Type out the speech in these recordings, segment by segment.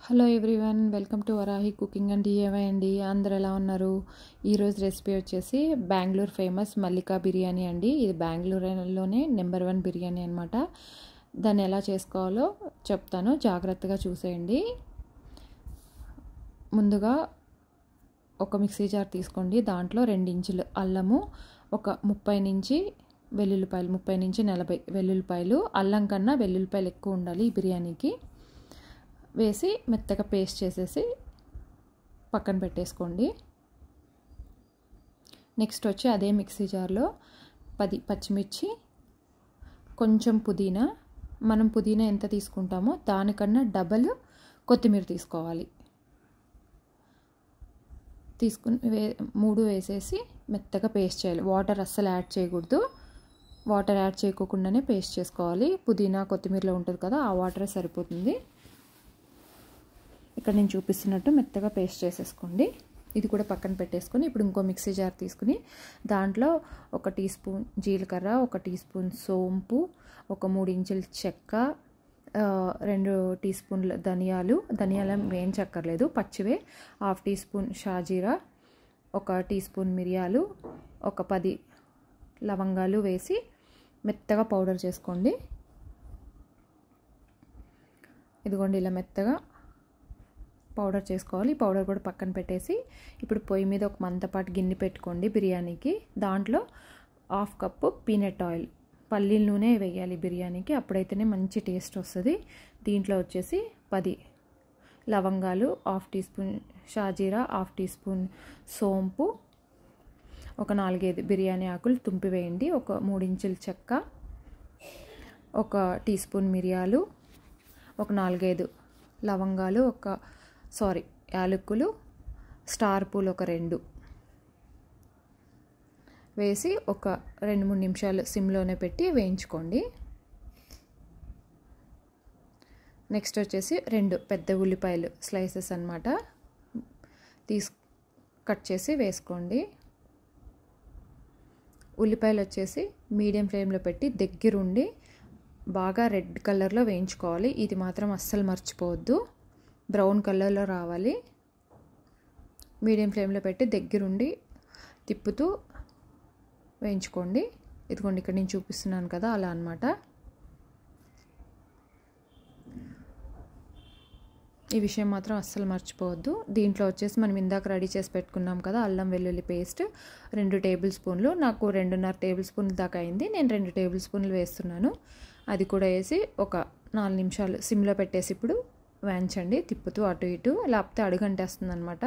Hello everyone, welcome to Varahi cooking and DIY అండి. అందరు ఎలా ఉన్నారు? ఈరోజు రెసిపీ వచ్చేసి బెంగళూరు ఫేమస్ మల్లికా బిర్యానీ అండి. ఇది బెంగళూరులోనే నెంబర్ 1 బిర్యానీ అనమాట. దాన్ని ఎలా చేసుకోవాలో చెప్తాను, జాగ్రత్తగా చూసేయండి. ముందుగా ఒక మిక్సీ జార్ తీసుకోండి. దాంట్లో 2 ఇంచులు అల్లము, ఒక 30 నుంచి 40 వెల్లుల్లిపాయలు. అల్లం కన్నా వెల్లుల్లిపాయలు ఎక్కువ ఉండాలి ఈ బిర్యానీకి. వేసి మెత్తగా పేస్ట్ చేసేసి పక్కన పెట్టేసుకోండి. నెక్స్ట్ వచ్చి అదే మిక్సీ జార్లో 10 పచ్చిమిర్చి, కొంచెం పుదీనా. మనం పుదీనా ఎంత తీసుకుంటామో దానికన్నా డబల్ కొత్తిమీర తీసుకోవాలి. తీసుకుని 3 వేసేసి మెత్తగా పేస్ట్ చేయాలి. వాటర్ అస్సలు యాడ్ చేయకూడదు. వాటర్ యాడ్ చేయకుండానే పేస్ట్ చేసుకోవాలి. పుదీనా కొత్తిమీరలో ఉంటుంది కదా, ఆ వాటరే సరిపోతుంది. ఇక్కడ నేను చూపిస్తున్నట్టు మెత్తగా పేస్ట్ చేసేసుకోండి. ఇది కూడా పక్కన పెట్టేసుకొని ఇప్పుడు ఇంకో మిక్సీ జార్ తీసుకుని దాంట్లో 1 టీ స్పూన్ జీలకర్ర, 1 టీ స్పూన్ సోంపు, ఒక 3 ఇంచుల చెక్క, 2 టీ స్పూన్ల ధనియాలు వేయించక్కర్లేదు, పచ్చివే, 1/2 టీ స్పూన్ షాజీరా, 1 టీ స్పూన్ మిరియాలు, ఒక 10 లవంగాలు వేసి మెత్తగా పౌడర్ చేసుకోండి. ఇదిగోండి, ఇలా మెత్తగా పౌడర్ చేసుకోవాలి. పౌడర్ కూడా పక్కన పెట్టేసి ఇప్పుడు పొయ్యి మీద ఒక మందపాటి గిన్నె పెట్టుకోండి బిర్యానీకి. దాంట్లో 1/2 కప్పు పీనట్ ఆయిల్, పల్లీల నూనె వేయాలి బిర్యానీకి, అప్పుడైతేనే మంచి టేస్ట్ వస్తుంది. దీంట్లో వచ్చేసి 10 లవంగాలు, 1/2 టీ స్పూన్ షాజీరా, 1/2 టీ స్పూన్ సోంపు, ఒక 4-5 బిర్యానీ ఆకులు తుంపి వేయండి, ఒక 3 ఇంచుల చెక్క, ఒక టీ స్పూన్ మిరియాలు, ఒక 4-5 లవంగాలు, యాలకులు, స్టార్ పూలు ఒక 2 వేసి ఒక 2-3 నిమిషాలు సిమ్లోనే పెట్టి వేయించుకోండి. నెక్స్ట్ వచ్చేసి 2 పెద్ద ఉల్లిపాయలు స్లైసెస్ అన్నమాట కట్ చేసి వేసుకోండి. ఉల్లిపాయలు వచ్చేసి మీడియం ఫ్లేమ్లో పెట్టి దగ్గరుండి బాగా రెడ్ కలర్లో వేయించుకోవాలి. ఇది మాత్రం అస్సలు మర్చిపోవద్దు, బ్రౌన్ కలర్లో రావాలి. మీడియం ఫ్లేమ్లో పెట్టి దగ్గరుండి తిప్పుతూ వేయించుకోండి. ఇదిగోండి, ఇక్కడ నేను చూపిస్తున్నాను కదా, అలా అన్నమాట. ఈ విషయం మాత్రం అస్సలు మర్చిపోవద్దు. దీంట్లో వచ్చేసి మనం ఇందాక రెడీ చేసి పెట్టుకున్నాం కదా అల్లం వెల్లుల్లి పేస్ట్, 2 టేబుల్ స్పూన్లు, నాకు 2.5 టేబుల్ స్పూన్ల దాకా అయింది. నేను 2 టేబుల్ స్పూన్లు వేస్తున్నాను. అది కూడా వేసి ఒక 4 నిమిషాలు సిమ్లో పెట్టేసి ఇప్పుడు వేయించండి, తిప్పుతూ అటు ఇటు, లేకపోతే అడుగంటేస్తుంది అనమాట.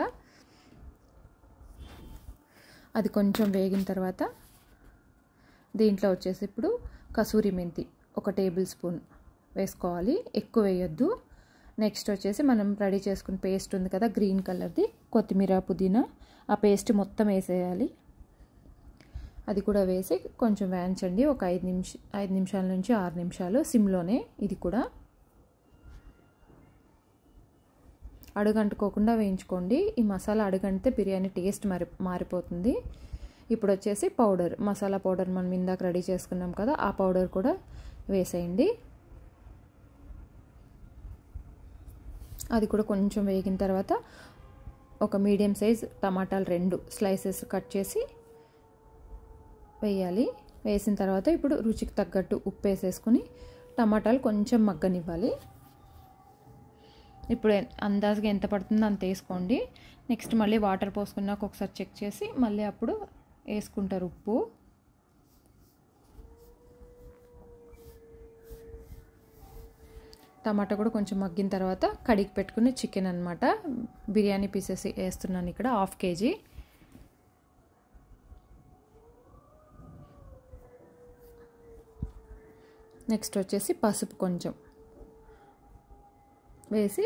అది కొంచెం వేగిన తర్వాత దీంట్లో వచ్చేసి ఇప్పుడు కసూరి మెంతి 1 టేబుల్ స్పూన్ వేసుకోవాలి, ఎక్కువ వేయొద్దు. నెక్స్ట్ వచ్చేసి మనం రెడీ చేసుకున్న పేస్ట్ ఉంది కదా గ్రీన్ కలర్ది, కొత్తిమీర పుదీనా, ఆ పేస్ట్ మొత్తం వేసేయాలి. అది కూడా వేసి కొంచెం వేయించండి, ఒక 5 నిమిషాల నుంచి 6 నిమిషాలు సిమ్లోనే. ఇది కూడా అడుగంటుకోకుండా వేయించుకోండి. ఈ మసాలా అడుగంటితే బిర్యానీ టేస్ట్ మారిపోతుంది. ఇప్పుడు వచ్చేసి మసాలా పౌడర్ మనం ఇందాక రెడీ చేసుకున్నాం కదా, ఆ పౌడర్ కూడా వేసేయండి. అది కూడా కొంచెం వేగిన తర్వాత ఒక మీడియం సైజ్ టమాటాలు 2 స్లైసెస్ కట్ చేసి వేయాలి. వేసిన తర్వాత ఇప్పుడు రుచికి తగ్గట్టు ఉప్పు వేసేసుకుని టమాటాలు కొంచెం మగ్గనివ్వాలి. ఇప్పుడు అందాజుగా ఎంత పడుతుందో అంత వేసుకోండి. నెక్స్ట్ మళ్ళీ వాటర్ పోసుకున్నాక ఒకసారి చెక్ చేసి మళ్ళీ అప్పుడు వేసుకుంటారు ఉప్పు. టమాటా కూడా కొంచెం మగ్గిన తర్వాత కడిగి పెట్టుకుని చికెన్ అన్నమాట, బిర్యానీ పీసెస్ వేస్తున్నాను ఇక్కడ 1/2 కేజీ. నెక్స్ట్ వచ్చేసి పసుపు కొంచెం వేసి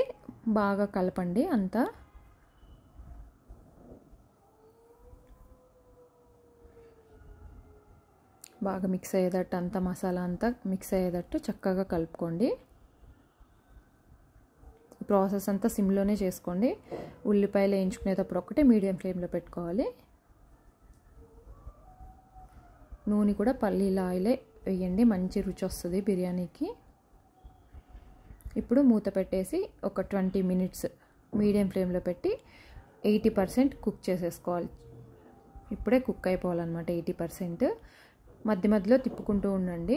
బాగా కలపండి అంతా. బాగా మిక్స్ అయ్యేటట్టు అంతా, మసాలా అంతా మిక్స్ అయ్యేటట్టు చక్కగా కలుపుకోండి. ప్రాసెస్ అంతా సిమ్లోనే చేసుకోండి. ఉల్లిపాయలు వేయించుకునేటప్పుడు ఒకటే మీడియం ఫ్లేమ్లో పెట్టుకోవాలి. నూనె కూడా పల్లీల ఆయిలే వేయండి, మంచి రుచి వస్తుంది బిర్యానీకి. ఇప్పుడు మూత పెట్టేసి ఒక 20 మినిట్స్ మీడియం ఫ్లేమ్లో పెట్టి 80% కుక్ చేసేసుకోవాలి. ఇప్పుడే కుక్ అయిపోవాలన్నమాట 80%. మధ్య మధ్యలో తిప్పుకుంటూ ఉండండి.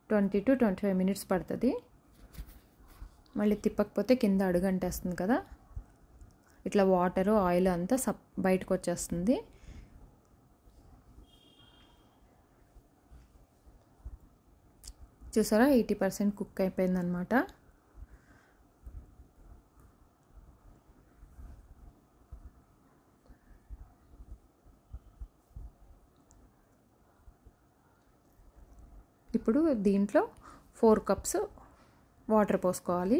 20 to 25 మినిట్స్ పడుతుంది. మళ్ళీ తిప్పకపోతే కింద అడుగంటేస్తుంది కదా, ఇట్లా వాటరు ఆయిల్ అంతా బయటకు వచ్చేస్తుంది. చూసారా 80% కుక్ అయిపోయిందనమాట. ఇప్పుడు దీంట్లో 4 కప్స్ వాటర్ పోసుకోవాలి.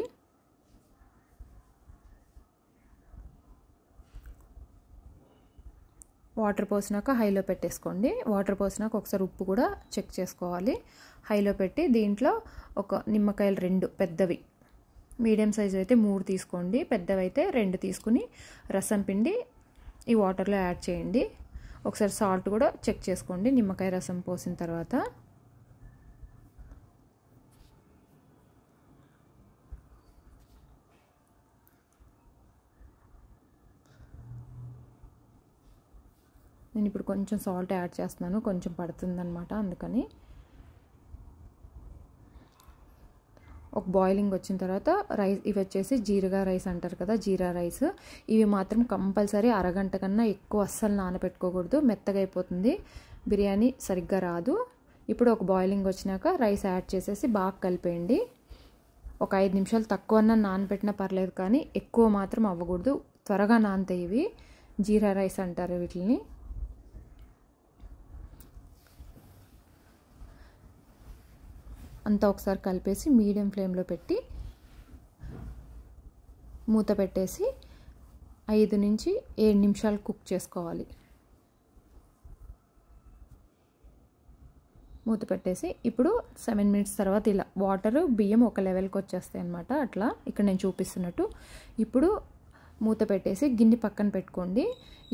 వాటర్ పోసినాక హైలో పెట్టేసుకోండి. వాటర్ పోసినాక ఒకసారి ఉప్పు కూడా చెక్ చేసుకోవాలి. హైలో పెట్టి దీంట్లో ఒక నిమ్మకాయలు 2 పెద్దవి, మీడియం సైజు అయితే 3 తీసుకోండి, పెద్దవి అయితే 2 తీసుకుని రసం పిండి ఈ వాటర్లో యాడ్ చేయండి. ఒకసారి సాల్ట్ కూడా చెక్ చేసుకోండి నిమ్మకాయ రసం పోసిన తర్వాత. నేను ఇప్పుడు కొంచెం సాల్ట్ యాడ్ చేస్తున్నాను, కొంచెం పడుతుందన్నమాట, అందుకని. ఒక బాయిలింగ్ వచ్చిన తర్వాత రైస్, ఇవి వచ్చేసి జీరగా రైస్ అంటారు కదా, జీరా రైస్. ఇవి మాత్రం కంపల్సరీ అరగంట కన్నా ఎక్కువ అస్సలు నానబెట్టుకోకూడదు, మెత్తగా అయిపోతుంది, బిర్యానీ సరిగ్గా రాదు. ఇప్పుడు ఒక బాయిలింగ్ వచ్చినాక రైస్ యాడ్ చేసేసి బాగా కలిపేయండి. ఒక 5 నిమిషాలు తక్కువన్నా నానబెట్టినా పర్లేదు, కానీ ఎక్కువ మాత్రం అవ్వకూడదు, త్వరగా నానతాయి ఇవి. జీరా రైస్ అంటారు వీటిని. అంతా ఒకసారి కలిపేసి మీడియం ఫ్లేమ్లో పెట్టి మూత పెట్టేసి 5 నుంచి 7 నిమిషాలు కుక్ చేసుకోవాలి. మూత పెట్టేసి ఇప్పుడు 7 మినిట్స్ తర్వాత ఇలా వాటర్ బియ్యం ఒక లెవెల్కి వచ్చేస్తాయి అన్నమాట, అట్లా ఇక్కడ నేను చూపిస్తున్నట్టు. ఇప్పుడు మూత పెట్టేసి గిన్నె పక్కన పెట్టుకోండి.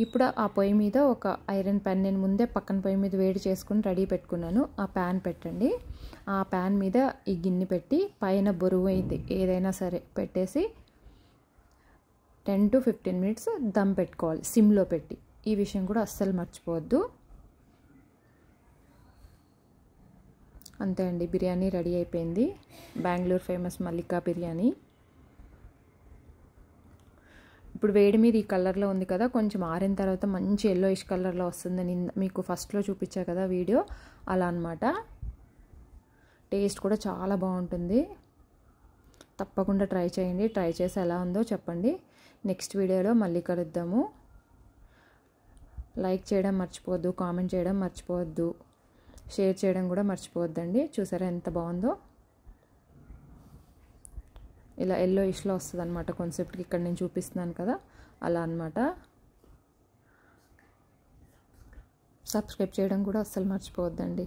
ఇప్పుడు ఆ పొయ్యి మీద ఒక ఐరన్ ప్యాన్, నేను ముందే పక్కన పొయ్యి మీద వేడి చేసుకుని రెడీ పెట్టుకున్నాను, ఆ ప్యాన్ పెట్టండి. ఆ ప్యాన్ మీద ఈ గిన్నె పెట్టి పైన బరువు ఏదైనా సరే పెట్టేసి 10 to 15 మినిట్స్ దమ్ పెట్టుకోవాలి సిమ్లో పెట్టి. ఈ విషయం కూడా అస్సలు మర్చిపోవద్దు. అంతే అండి, బిర్యానీ రెడీ అయిపోయింది. బెంగళూరు ఫేమస్ మల్లికా బిర్యానీ. ఇప్పుడు వేడి మీద ఈ కలర్లో ఉంది కదా, కొంచెం ఆరిన తర్వాత మంచి ఎల్లోయిష్ కలర్లో వస్తుంది. నేను మీకు ఫస్ట్లో చూపించా కదా వీడియో, అలా అన్నమాట. టేస్ట్ కూడా చాలా బాగుంటుంది, తప్పకుండా ట్రై చేయండి. ట్రై చేసి ఎలా ఉందో చెప్పండి. నెక్స్ట్ వీడియోలో మళ్ళీ కలుద్దాము. లైక్ చేయడం మర్చిపోవద్దు, కామెంట్ చేయడం మర్చిపోవద్దు, షేర్ చేయడం కూడా మర్చిపోవద్దండి. చూసారా ఎంత బాగుందో, ఇలా ఎల్లోయిష్లో వస్తుంది అనమాట కాన్సెప్ట్కి. ఇక్కడ నేను చూపిస్తున్నాను కదా, అలా అనమాట. సబ్స్క్రైబ్ చేయడం కూడా అస్సలు మర్చిపోవద్దండి.